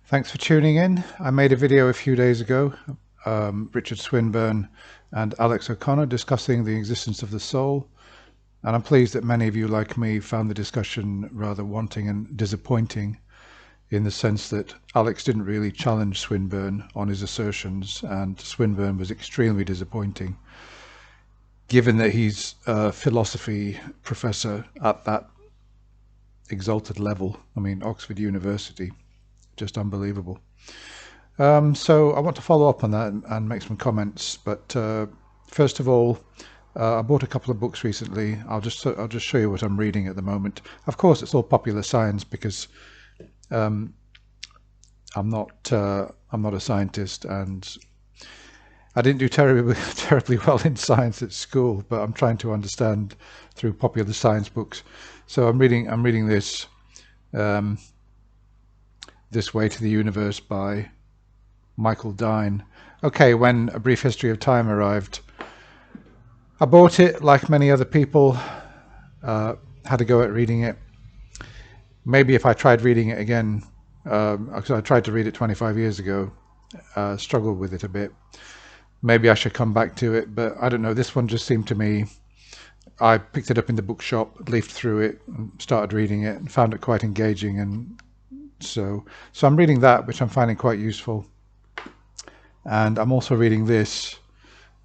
Thanks for tuning in. I made a video a few days ago, Richard Swinburne and Alex O'Connor discussing the existence of the soul, and I'm pleased that many of you, like me, found the discussion rather wanting and disappointing in the sense that Alex didn't really challenge Swinburne on his assertions, and Swinburne was extremely disappointing, given that he's a philosophy professor at that exalted level. I mean, Oxford University, just unbelievable. So I want to follow up on that and make some comments. But first of all, I bought a couple of books recently. I'll just show you what I'm reading at the moment. Of course, it's all popular science because I'm not a scientist, and I didn't do terribly well in science at school. But I'm trying to understand through popular science books. So I'm reading this. This Way to the Universe by Michael Dine. Okay, when A Brief History of Time arrived, I bought it like many other people, had a go at reading it. Maybe if I tried reading it again, because I tried to read it 25 years ago, struggled with it a bit. Maybe I should come back to it, but I don't know. This one just seemed to me, I picked it up in the bookshop, leafed through it, and started reading it, and found it quite engaging, and so I'm reading that, which I'm finding quite useful. And I'm also reading this,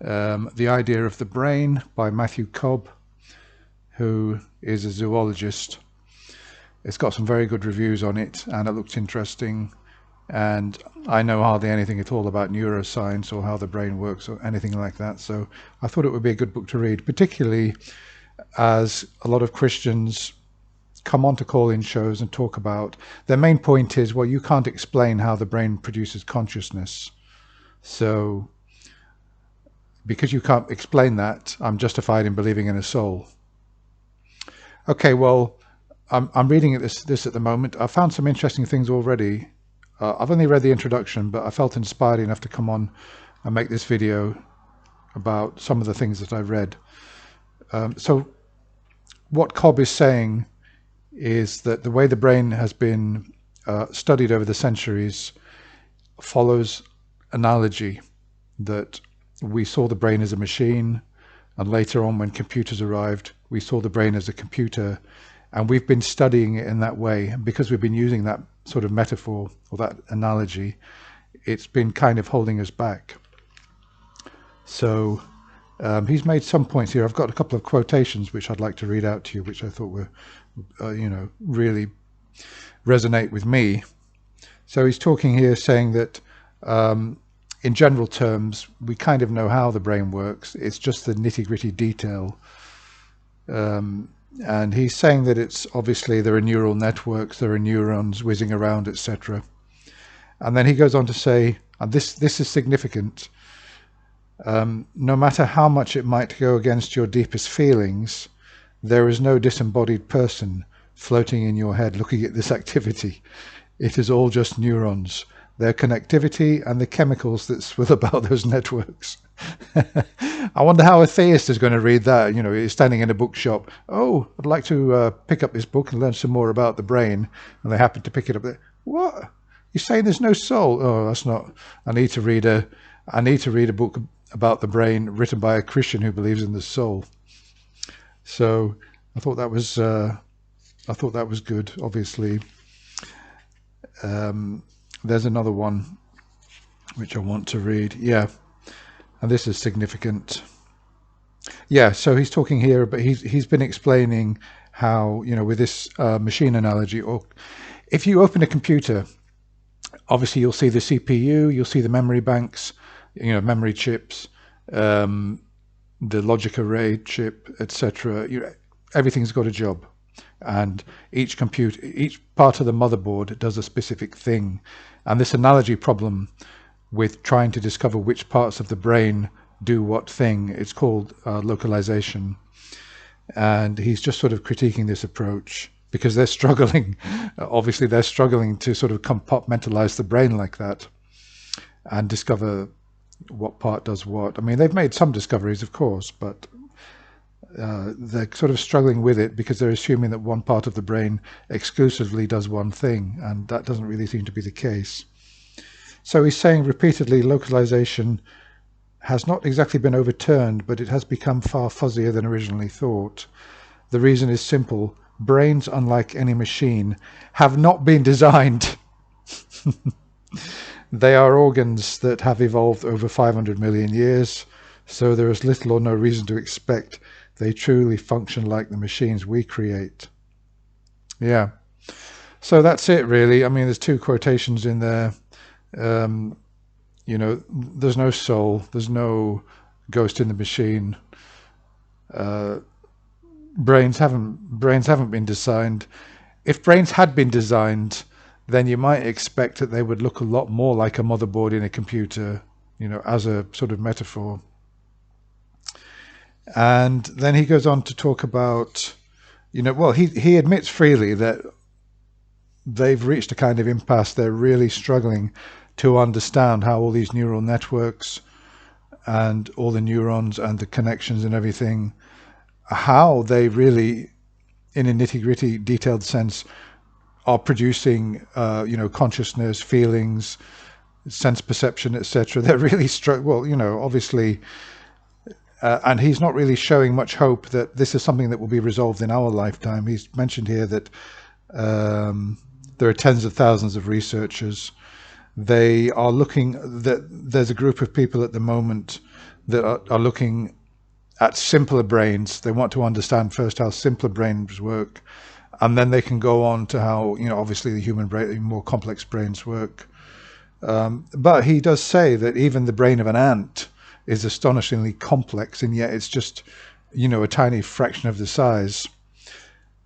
The Idea of the Brain by Matthew Cobb, who is a zoologist. It's got some very good reviews on it, and it looks interesting. And I know hardly anything at all about neuroscience or how the brain works or anything like that. So I thought it would be a good book to read, particularly as a lot of Christians come on to call-in shows and talk about, their main point is, well, you can't explain how the brain produces consciousness. So because you can't explain that, I'm justified in believing in a soul. Okay, well, I'm reading this at the moment. I found some interesting things already. I've only read the introduction, but I felt inspired enough to come on and make this video about some of the things that I've read. So what Cobb is saying is that the way the brain has been studied over the centuries follows analogy, that we saw the brain as a machine, and later on when computers arrived, we saw the brain as a computer, and we've been studying it in that way. And because we've been using that sort of metaphor or that analogy, it's been kind of holding us back. So he's made some points here. I've got a couple of quotations which I'd like to read out to you, which I thought were really resonate with me. So he's talking here saying that in general terms, we kind of know how the brain works. It's just the nitty-gritty detail. And he's saying that it's obviously there are neural networks, there are neurons whizzing around, etc. And then he goes on to say, and this is significant, no matter how much it might go against your deepest feelings, there is no disembodied person floating in your head looking at this activity. It is all just neurons, their connectivity and the chemicals that swirl about those networks. I wonder how a theist is going to read that. You know, he's standing in a bookshop. Oh, I'd like to pick up this book and learn some more about the brain. And they happen to pick it up there. What? You're saying there's no soul? Oh, that's not. I need to read a book about the brain written by a Christian who believes in the soul. So I thought that was good. Obviously, there's another one which I want to read. Yeah, and this is significant. Yeah, so he's talking here, but he's been explaining how, you know, with this machine analogy, or if you open a computer, obviously you'll see the CPU, you'll see the memory banks, you know, memory chips, the logic array chip, etc. Everything's got a job, and each part of the motherboard does a specific thing. And this analogy problem with trying to discover which parts of the brain do what thing, it's called localization. And he's just sort of critiquing this approach because they're struggling. Obviously, they're struggling to sort of compartmentalize the brain like that and discover what part does what. I mean, they've made some discoveries, of course, but they're sort of struggling with it because they're assuming that one part of the brain exclusively does one thing, and that doesn't really seem to be the case. So he's saying repeatedly localization has not exactly been overturned, but it has become far fuzzier than originally thought. The reason is simple. Brains, unlike any machine, have not been designed. They are organs that have evolved over 500 million years, so there is little or no reason to expect they truly function like the machines we create. Yeah. So that's it, really. I mean, there's two quotations in there. There's no soul, there's no ghost in the machine. Brains haven't been designed. If brains had been designed, then you might expect that they would look a lot more like a motherboard in a computer, as a sort of metaphor. And then he goes on to talk about, he admits freely that they've reached a kind of impasse. They're really struggling to understand how all these neural networks and all the neurons and the connections and everything, how they really, in a nitty-gritty, detailed sense, are producing, consciousness, feelings, sense perception, etc. They're really obviously, and he's not really showing much hope that this is something that will be resolved in our lifetime. He's mentioned here that there are tens of thousands of researchers. They are looking, that there's a group of people at the moment that are looking at simpler brains. They want to understand first how simpler brains work, and then they can go on to how, obviously the human brain, more complex brains work. But he does say that even the brain of an ant is astonishingly complex, and yet it's just, a tiny fraction of the size.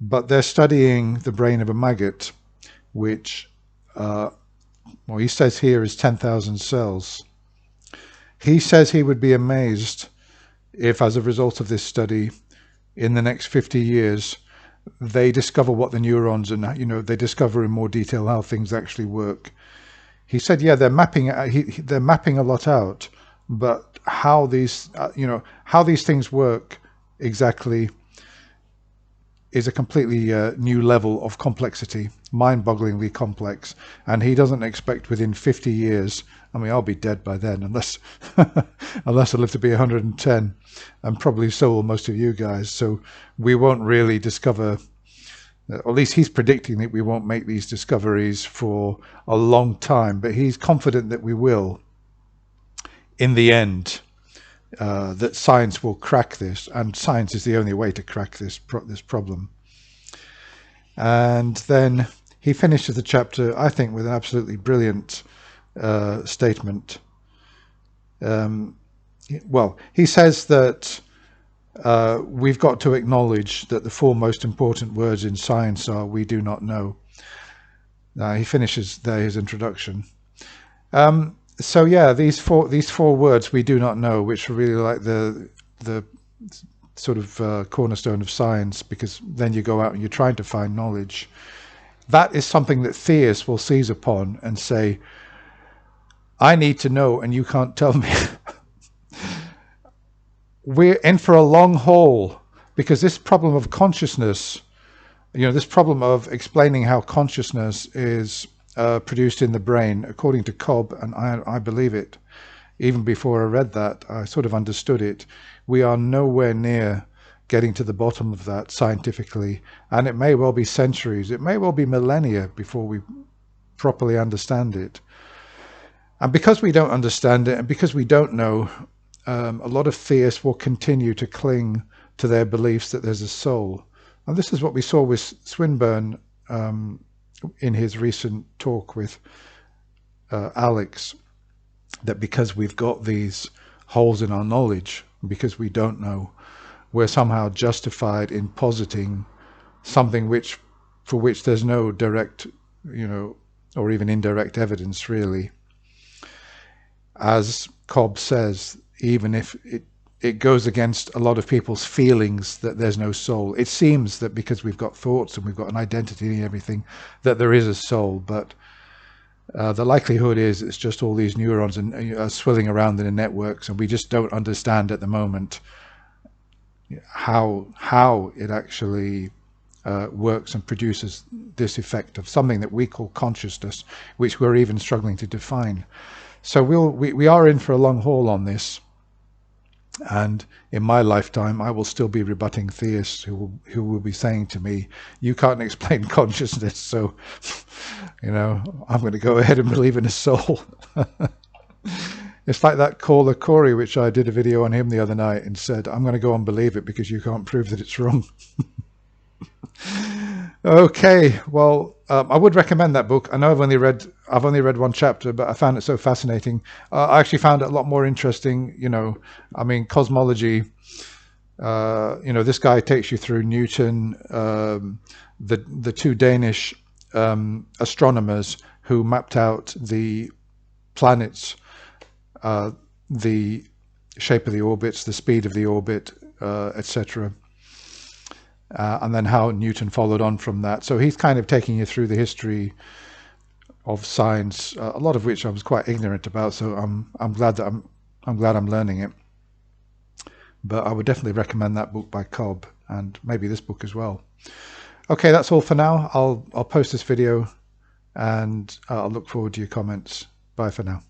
But they're studying the brain of a maggot, which, he says here is 10,000 cells. He says he would be amazed if, as a result of this study, in the next 50 years, they discover what the neurons and, they discover in more detail how things actually work. He said, yeah, they're mapping a lot out, but how these, how these things work exactly is a completely new level of complexity, mind-bogglingly complex. And he doesn't expect within 50 years, I mean, I'll be dead by then, unless unless I live to be 110, and probably so will most of you guys. So we won't really discover, or at least he's predicting that we won't make these discoveries for a long time, but he's confident that we will in the end, that science will crack this, and science is the only way to crack this problem. And then he finishes the chapter, I think, with an absolutely brilliant statement. He says that we've got to acknowledge that the four most important words in science are "we do not know." He finishes there his introduction. So yeah, these four words, "we do not know," which are really like the sort of cornerstone of science, because then you go out and you're trying to find knowledge. That is something that theists will seize upon and say, I need to know and you can't tell me. We're in for a long haul, because this problem of consciousness, this problem of explaining how consciousness is produced in the brain, according to Cobb, and I believe it. Even before I read that, I sort of understood it. We are nowhere near getting to the bottom of that scientifically, and it may well be centuries, it may well be millennia before we properly understand it. And because we don't understand it, and because we don't know, a lot of theists will continue to cling to their beliefs that there's a soul. And this is what we saw with Swinburne in his recent talk with Alex, that because we've got these holes in our knowledge, because we don't know, we're somehow justified in positing something for which there's no direct, or even indirect evidence, really. As Cobb says, even if it goes against a lot of people's feelings that there's no soul. It seems that because we've got thoughts and we've got an identity and everything, that there is a soul, but the likelihood is it's just all these neurons and swirling around in the networks, and we just don't understand at the moment how it actually works and produces this effect of something that we call consciousness, which we're even struggling to define. So we are in for a long haul on this. And in my lifetime, I will still be rebutting theists who will be saying to me, you can't explain consciousness, so, I'm going to go ahead and believe in a soul. It's like that caller Corey, which I did a video on him the other night and said, I'm going to go and believe it because you can't prove that it's wrong. Okay, well, I would recommend that book. I know I've only read one chapter, but I found it so fascinating. I actually found it a lot more interesting. Cosmology. This guy takes you through Newton, the two Danish astronomers who mapped out the planets, the shape of the orbits, the speed of the orbit, etc. And then how Newton followed on from that. So he's kind of taking you through the history of science, a lot of which I was quite ignorant about. So I'm glad that I'm glad I'm learning it. But I would definitely recommend that book by Cobb, and maybe this book as well. Okay, that's all for now. I'll post this video, and I'll look forward to your comments. Bye for now.